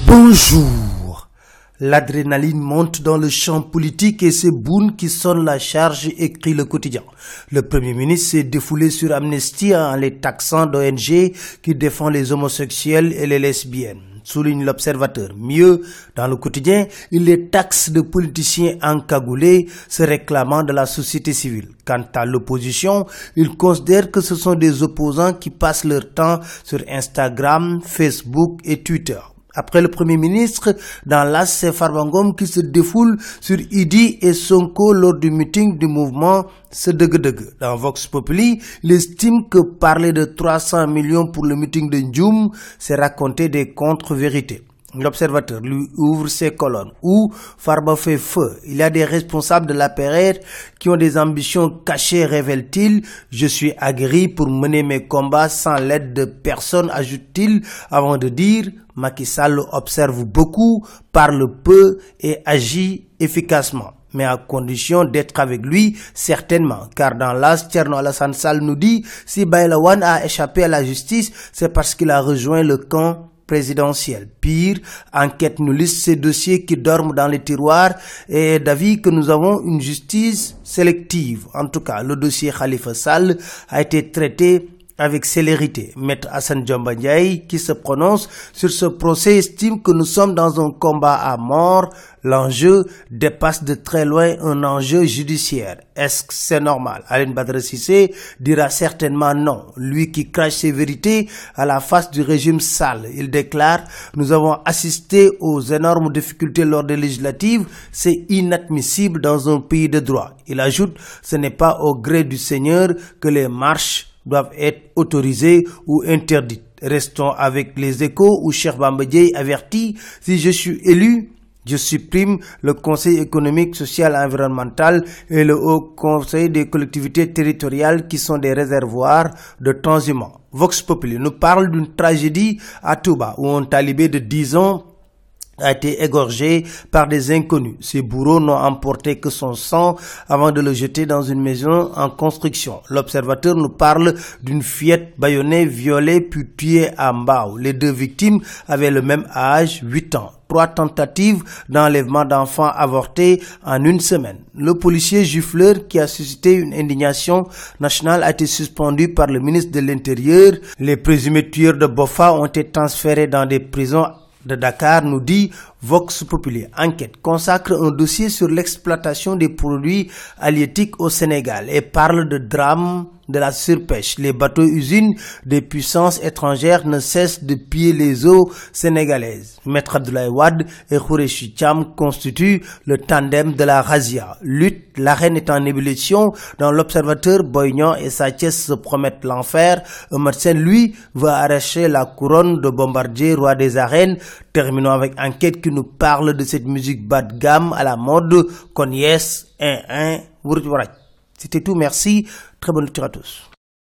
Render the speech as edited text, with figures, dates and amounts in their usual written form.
Bonjour. L'adrénaline monte dans le champ politique et c'est Boun qui sonne la charge, écrit le quotidien. Le Premier ministre s'est défoulé sur Amnesty en les taxant d'ONG qui défend les homosexuels et les lesbiennes, souligne l'Observateur. Mieux, dans le quotidien, il les taxe de politiciens encagoulés se réclamant de la société civile. Quant à l'opposition, il considère que ce sont des opposants qui passent leur temps sur Instagram, Facebook et Twitter. Après le Premier ministre, dans l'As, c'est Farba Ngom qui se défoule sur Idi et Sonko lors du meeting du mouvement Sedegedege. Dans Vox Populi, il estime que parler de 300 millions pour le meeting de Ndioum, c'est raconter des contre-vérités. L'Observateur lui ouvre ses colonnes où Farba fait feu. Il y a des responsables de l'APR qui ont des ambitions cachées, révèle-t-il. Je suis aguerri pour mener mes combats sans l'aide de personne, ajoute-t-il, avant de dire Macky Sall observe beaucoup, parle peu et agit efficacement. Mais à condition d'être avec lui, certainement. Car dans l'As, Thierno Alassane Sall nous dit, si Baïla Wane a échappé à la justice, c'est parce qu'il a rejoint le camp présidentiel. Pire, Enquête nous liste ces dossiers qui dorment dans les tiroirs et est d'avis que nous avons une justice sélective. En tout cas, le dossier Khalifa Sall a été traité avec célérité. Maître Hassan Diomba Ndiaye, qui se prononce sur ce procès, estime que nous sommes dans un combat à mort. L'enjeu dépasse de très loin un enjeu judiciaire. Est-ce que c'est normal? Alioune Badara Cissé dira certainement non. Lui qui crache ses vérités à la face du régime Sall. Il déclare « Nous avons assisté aux énormes difficultés lors des législatives. C'est inadmissible dans un pays de droit. » Il ajoute « Ce n'est pas au gré du Seigneur que les marches doivent être autorisées ou interdites. » Restons avec les Échos où Cheikh Bamba Dièye avertit « Si je suis élu, je supprime le Conseil économique, social et environnemental et le Haut Conseil des collectivités territoriales qui sont des réservoirs de transhumants. » Vox Populi nous parle d'une tragédie à Touba où un talibé de 10 ans a été égorgé par des inconnus. Ces bourreaux n'ont emporté que son sang avant de le jeter dans une maison en construction. L'Observateur nous parle d'une fillette bâillonnée, violée puis tuée à Mbao. Les deux victimes avaient le même âge, 8 ans. 3 tentatives d'enlèvement d'enfants avortés en une semaine. Le policier gifleur qui a suscité une indignation nationale a été suspendu par le ministre de l'Intérieur. Les présumés tueurs de Bofa ont été transférés dans des prisons de Dakar, nous dit Vox Populi. Enquête consacre un dossier sur l'exploitation des produits halieutiques au Sénégal et parle de drame de la surpêche. Les bateaux-usines des puissances étrangères ne cessent de piller les eaux sénégalaises. Maître Abdoulaye Wade et Khoureyssi Thiam constituent le tandem de la razzia. Lutte, l'arène est en ébullition. Dans l'Observateur, Boy Niang et Sa Thiès se promettent l'enfer. Eumeu Sène, lui, va arracher la couronne de Bombardier, roi des arènes. Terminons avec Enquête qui nous parle de cette musique bas de gamme à la mode. Kon yes, C'était tout, merci. Très bonne lecture à tous.